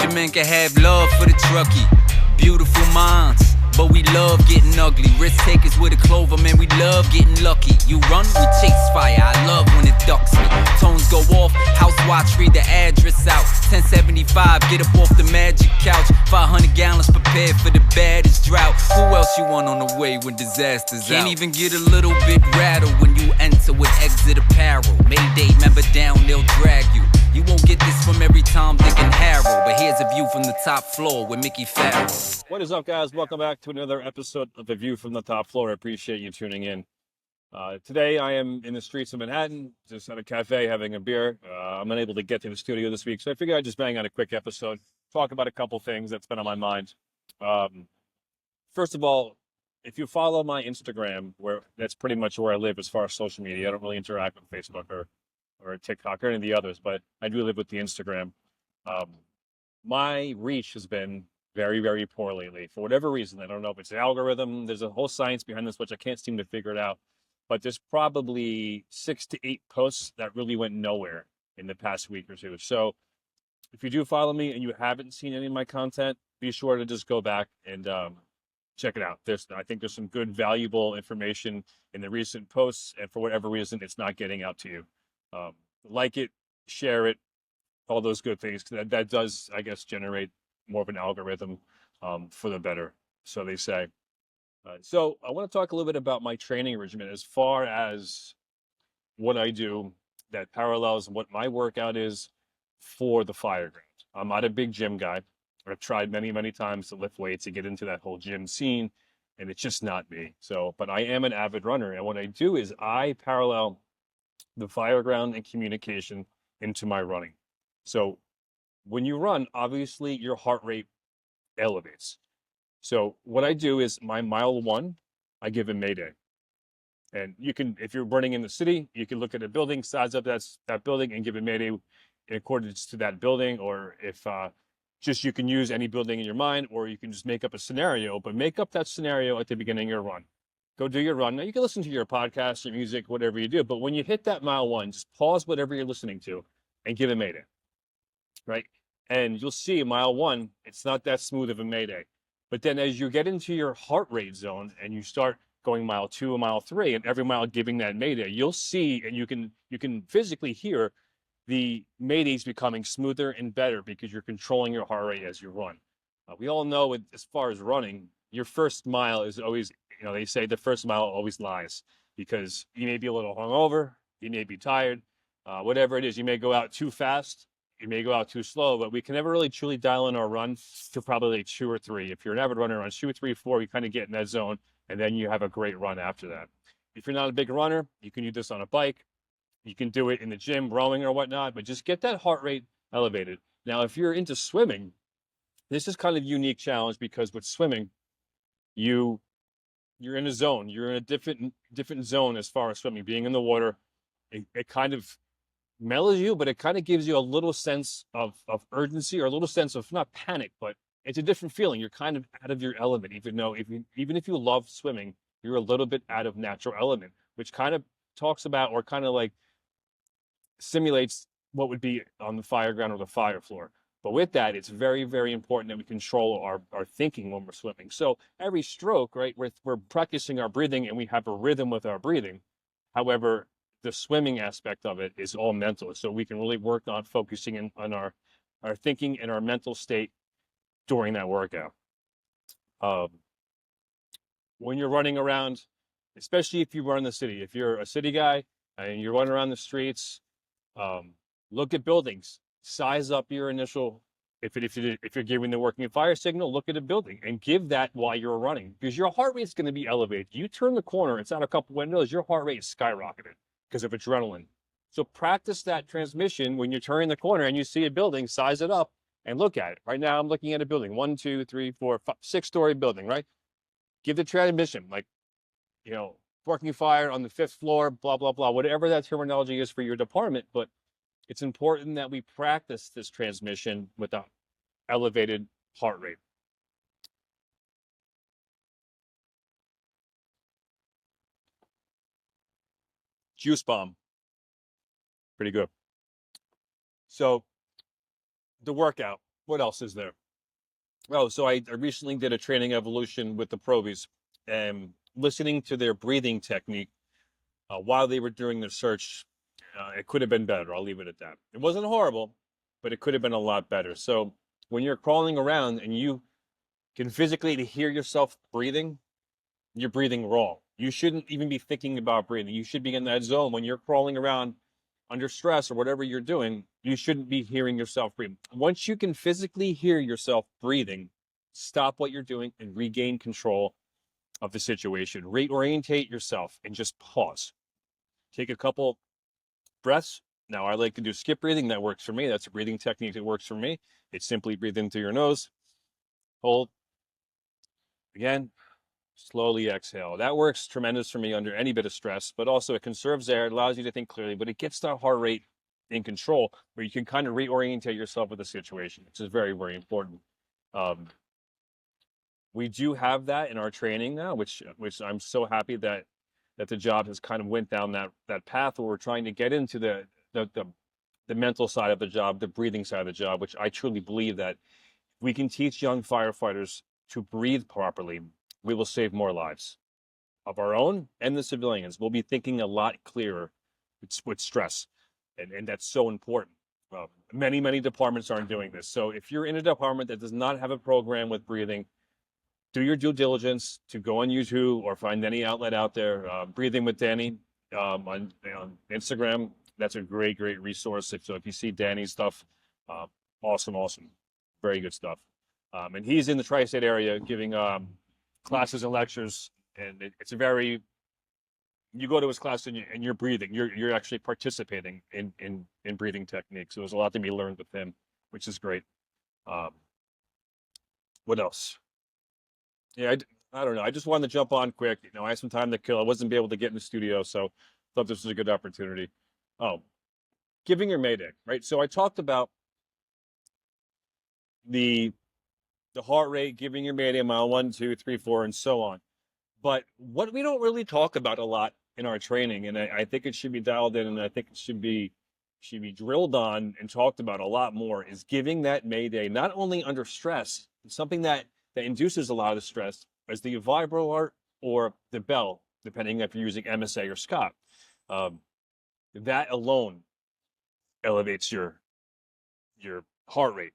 regimen can have love for the truckie. Beautiful minds, but we love getting ugly. Risk takers with a clover, man, we love getting lucky. You run, we chase fire, I love when it ducks me. Tones go off, house watch, read the address out. 1075, get up off the magic couch. 500 gallons prepared for the baddest drought. Who else you want on the way when disaster's out? Can't even get a little bit rattled when you enter with exit apparel. Mayday, member down, they'll drag you. You won't get this from every Tom, Dick, and Harold, but here's a view from the top floor with Mickey Farrell. What is up, guys? Welcome back to another episode of The View from the Top Floor. I appreciate you tuning in. Today, I am in the streets of Manhattan, just at a cafe having a beer. I'm unable to get to the studio this week, so I figured I'd just bang out a quick episode, talk about a couple things that's been on my mind. First of all, if you follow my Instagram, that's pretty much where I live as far as social media. I don't really interact with Facebook or TikTok or any of the others, but I do live with the Instagram. My reach has been very, very poor lately for whatever reason. I don't know if it's an algorithm. There's a whole science behind this, which I can't seem to figure it out. But there's probably 6 to 8 posts that really went nowhere in the past week or two. So if you do follow me and you haven't seen any of my content, be sure to just go back and check it out. I think there's some good, valuable information in the recent posts, and for whatever reason, it's not getting out to you. Like it, share it, all those good things. That does, I guess, generate more of an algorithm for the better, so they say. So I want to talk a little bit about my training regimen as far as what I do that parallels what my workout is for the fire ground. I'm not a big gym guy. I've tried many, many times to lift weights, to get into that whole gym scene, and it's just not me. But I am an avid runner, and what I do is I parallel the fire ground and communication into my running. So when you run, obviously your heart rate elevates. So what I do is my mile 1, I give a Mayday. And you can, if you're running in the city, you can look at a building, size up that building and give a Mayday in accordance to that building. Or if just you can use any building in your mind, or you can just make up a scenario, but make up that scenario at the beginning of your run. Go do your run. Now you can listen to your podcast, your music, whatever you do, but when you hit that mile 1, just pause whatever you're listening to and give a Mayday, right? And you'll see mile 1, it's not that smooth of a Mayday. But then as you get into your heart rate zone and you start going mile 2 and mile 3, and every mile giving that Mayday, you'll see, and you can physically hear the Maydays becoming smoother and better because you're controlling your heart rate as you run. We all know as far as running, your first mile is always, they say the first mile always lies, because you may be a little hungover, you may be tired, whatever it is. You may go out too fast, you may go out too slow, but we can never really truly dial in our run to probably like 2 or 3. If you're an avid runner, on 2, 3, 4, you kind of get in that zone, and then you have a great run after that. If you're not a big runner, you can do this on a bike. You can do it in the gym, rowing or whatnot, but just get that heart rate elevated. Now, if you're into swimming, this is kind of a unique challenge, because with swimming, you're in a zone. You're in a different zone as far as swimming. Being in the water, it kind of mellows you, but it kind of gives you a little sense of urgency, or a little sense of, not panic, but it's a different feeling. You're kind of out of your element, even if you love swimming, you're a little bit out of natural element, which kind of talks about, or kind of like simulates what would be on the fire ground or the fire floor. But with that, it's very, very important that we control our thinking when we're swimming. So every stroke, right, we're practicing our breathing, and we have a rhythm with our breathing. However, the swimming aspect of it is all mental. So we can really work on focusing on our thinking and our mental state during that workout. When you're running around, especially if you run in the city, if you're a city guy and you're running around the streets, look at buildings, size up your initial, if you're giving the working fire signal, look at a building and give that while you're running, because your heart rate is going to be elevated. You turn the corner, it's out a couple windows, your heart rate is skyrocketed because of adrenaline. So practice that transmission when you're turning the corner and you see a building, size it up and look at it. Right now I'm looking at a building, 1, 2, 3, 4, 5, 6-story building, right? Give the transmission, like, working fire on the 5th floor, blah, blah, blah, whatever that terminology is for your department. But it's important that we practice this transmission with an elevated heart rate. Juice bomb. Pretty good. So the workout, What else is there? Oh, so I recently did a training evolution with the Probies, and listening to their breathing technique while they were doing their search, it could have been better. I'll leave it at that. It wasn't horrible, but it could have been a lot better. So when you're crawling around and you can physically hear yourself breathing, you're breathing wrong. You shouldn't even be thinking about breathing. You should be in that zone when you're crawling around under stress or whatever you're doing. You shouldn't be hearing yourself breathing. Once you can physically hear yourself breathing, stop what you're doing and regain control of the situation. Reorientate yourself and just pause. Take a couple breaths. Now, I like to do skip breathing. That works for me. That's a breathing technique that works for me. It's simply breathe in through your nose, hold, again, slowly exhale. That works tremendous for me under any bit of stress, but also it conserves air, it allows you to think clearly, but it gets that heart rate in control where you can kind of reorientate yourself with the situation, which is very, very important. We do have that in our training now, which I'm so happy that the job has kind of went down that path where we're trying to get into the mental side of the job, the breathing side of the job, which I truly believe that we can teach young firefighters to breathe properly, we will save more lives of our own and the civilians. We'll be thinking a lot clearer with stress, and that's so important. Many departments aren't doing this. So if you're in a department that does not have a program with breathing, do your due diligence to go on YouTube or find any outlet out there. Breathing with Danny on Instagram. That's a great resource. So if you see Danny's stuff, awesome, very good stuff. And he's in the tri-state area giving classes and lectures, and it's a very, you go to his class and you're breathing. You're actually participating in breathing techniques. So there's a lot to be learned with him, which is great. What else? Yeah, I don't know. I just wanted to jump on quick. I had some time to kill. I wasn't able to get in the studio, so thought this was a good opportunity. Oh, giving your Mayday, right? So I talked about the heart rate, giving your Mayday mile 1, 2, 3, 4, and so on. But what we don't really talk about a lot in our training, and I think it should be dialed in, and I think it should be drilled on and talked about a lot more, is giving that Mayday not only under stress, something that induces a lot of the stress, as the vibro alert or the bell, depending if you're using MSA or Scott. That alone elevates your heart rate.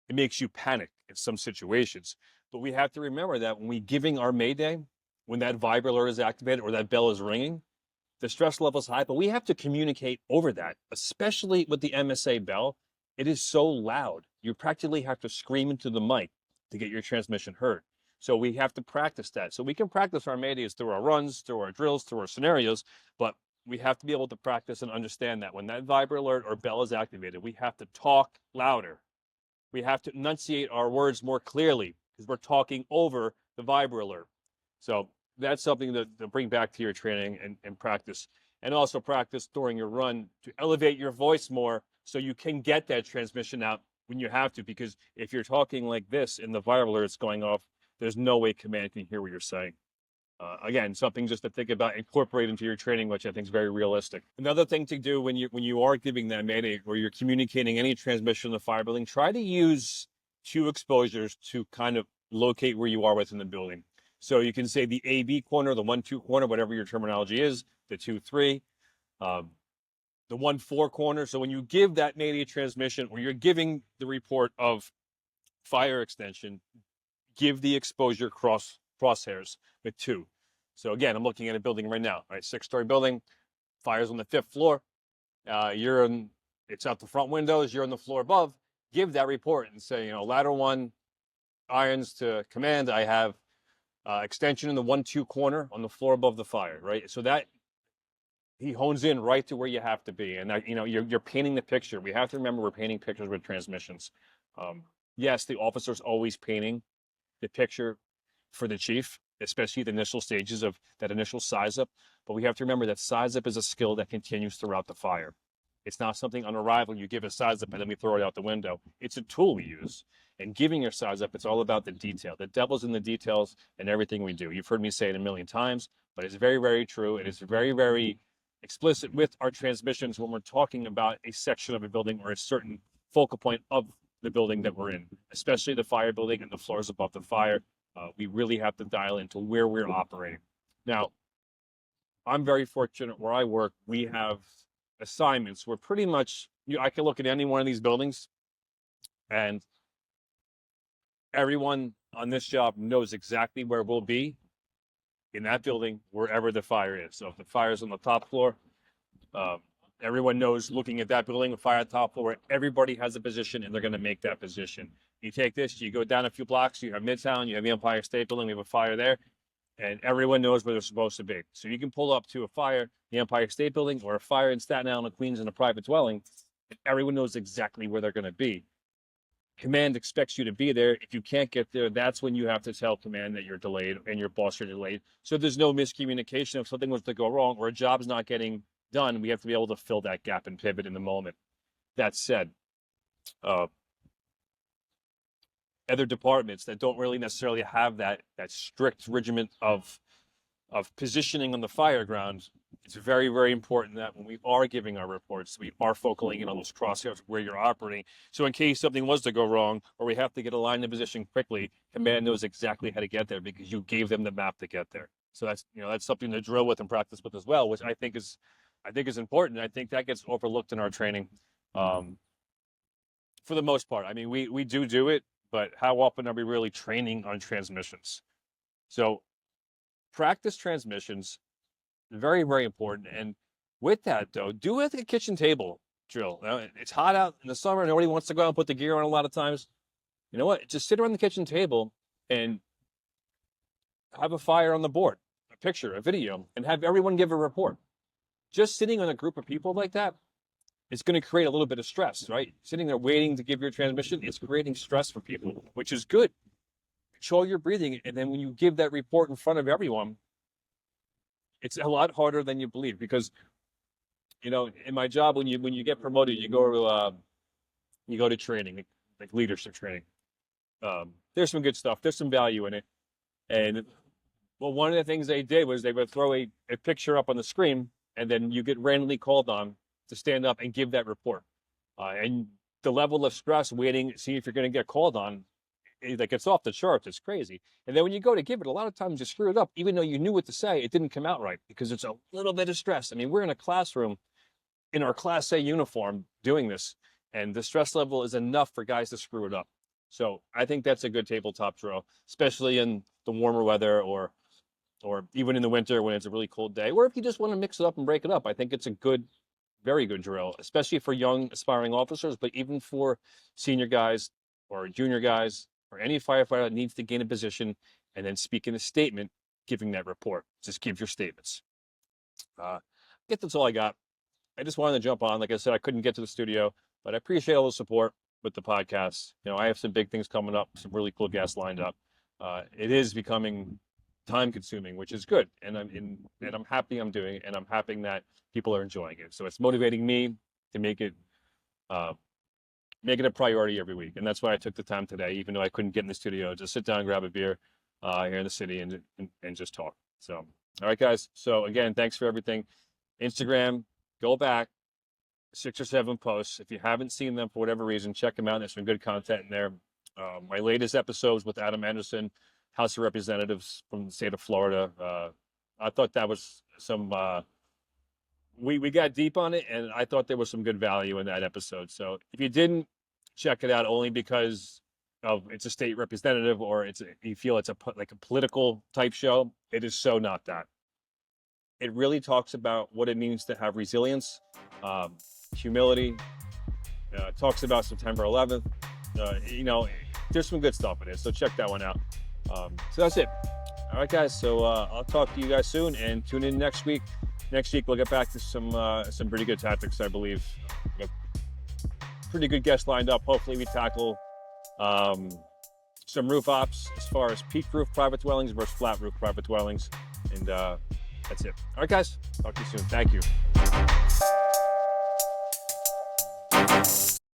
It makes you panic in some situations. But we have to remember that when we're giving our Mayday, when that vibro alert is activated or that bell is ringing, the stress level is high, but we have to communicate over that, especially with the MSA bell. It is so loud. You practically have to scream into the mic to get your transmission heard. So we have to practice that. So we can practice our Maydays through our runs, through our drills, through our scenarios, but we have to be able to practice and understand that when that vibro alert or bell is activated, we have to talk louder. We have to enunciate our words more clearly because we're talking over the vibro alert. So that's something to bring back to your training and practice. And also practice during your run to elevate your voice more so you can get that transmission out when you have to, because if you're talking like this and the vibro alert is going off, there's no way command can hear what you're saying. Again, something just to think about, incorporate into your training, which I think is very realistic. Another thing to do when you are giving that Mayday or you're communicating any transmission of the fire building, try to use 2 exposures to kind of locate where you are within the building. So you can say the AB corner, the 1-2 corner, whatever your terminology is, the 2-3, the 1-4 corner. So when you give that Mayday transmission or you're giving the report of fire extension, give the exposure crosshairs with 2. So again, I'm looking at a building right now, right? 6-story building, fire's on the 5th floor. It's out the front windows, you're on the floor above. Give that report and say, ladder 1, irons to command. I have extension in the 1-2 corner on the floor above the fire, right? So that he hones in right to where you have to be, and that, you're painting the picture. We have to remember we're painting pictures with transmissions. Yes, the officer's always painting the picture for the chief, especially the initial stages of that initial size up. But we have to remember that size up is a skill that continues throughout the fire. It's not something on arrival, you give a size up and then we throw it out the window. It's a tool we use. And giving your size up, it's all about the detail. The devil's in the details in everything we do. You've heard me say it a million times, but it's very, very true. It is very explicit with our transmissions when we're talking about a section of a building or a certain focal point of the building that we're in, especially the fire building and the floors above the fire. We really have to dial into where we're operating. Now, I'm very fortunate where I work. We have assignments where pretty much I can look at any one of these buildings and everyone on this job knows exactly where we'll be in that building, wherever the fire is. So if the fire is on the top floor, everyone knows looking at that building, the fire on the top floor, everybody has a position and they're going to make that position. You take this, you go down a few blocks, you have Midtown, you have the Empire State Building, we have a fire there, and everyone knows where they're supposed to be. So you can pull up to a fire, the Empire State Building, or a fire in Staten Island, Queens, in a private dwelling, and everyone knows exactly where they're going to be. Command expects you to be there. If you can't get there, that's when you have to tell command that you're delayed and your boss you're delayed. So there's no miscommunication. If something was to go wrong or a job's not getting done, we have to be able to fill that gap and pivot in the moment. That said, other departments that don't really necessarily have that strict regimen of positioning on the fire ground, it's very, very important that when we are giving our reports, we are focusing in on those crosshairs where you're operating. So in case something was to go wrong or we have to get aligned in position quickly, command knows exactly how to get there because you gave them the map to get there. So that's something to drill with and practice with as well, which I think is important. I think that gets overlooked in our training for the most part. I mean, we do it, but how often are we really training on transmissions? So practice transmissions, very, very important. And with that, though, do it at the kitchen table drill. Now, it's hot out in the summer. Nobody wants to go out and put the gear on a lot of times. You know what? Just sit around the kitchen table and have a fire on the board, a picture, a video, and have everyone give a report. Just sitting on a group of people like that, it's going to create a little bit of stress, right? Sitting there waiting to give your transmission, it's creating stress for people, which is good. Control your breathing, and then when you give that report in front of everyone, it's a lot harder than you believe. Because, in my job, when you get promoted, you go to training, like leadership training. There's some good stuff. There's some value in it. And well, one of the things they did was they would throw a picture up on the screen, and then you get randomly called on to stand up and give that report. And the level of stress waiting, see if you're going to get called on, like it's off the charts. It's crazy. And then when you go to give it, a lot of times you screw it up. Even though you knew what to say, it didn't come out right because it's a little bit of stress. I mean, we're in a classroom in our Class A uniform doing this, and the stress level is enough for guys to screw it up. So I think that's a good tabletop drill, especially in the warmer weather or even in the winter when it's a really cold day, or if you just want to mix it up and break it up. I think it's a good, very good drill, especially for young aspiring officers, but even for senior guys or junior guys or any firefighter that needs to gain a position and then speak in a statement, giving that report. Just give your statements. I guess that's all I got. I just wanted to jump on. Like I said, I couldn't get to the studio, but I appreciate all the support with the podcast. I have some big things coming up, some really cool guests lined up. It is becoming time consuming, which is good. And I'm happy I'm doing it, and I'm happy that people are enjoying it. So it's motivating me to make it a priority every week. And that's why I took the time today, even though I couldn't get in the studio, just sit down, grab a beer here in the city and just talk. So, all right, guys. So again, thanks for everything. Instagram, go back 6 or 7 posts. If you haven't seen them for whatever reason, check them out. There's some good content in there. My latest episodes with Adam Anderson, House of Representatives from the state of Florida. I thought that was some, we got deep on it, and I thought there was some good value in that episode. So if you didn't, check it out only because of it's a state representative or you feel it's like a political type show. It is so not that. It really talks about what it means to have resilience, humility. Talks about September 11th. There's some good stuff in it, so check that one out. So that's it. All right, guys. So I'll talk to you guys soon, and tune in next week. Next week we'll get back to some pretty good tactics, I believe. Pretty good guests lined up. Hopefully we tackle some roof ops as far as peak roof private dwellings versus flat roof private dwellings, and that's it. All right, guys. Talk to you soon. Thank you.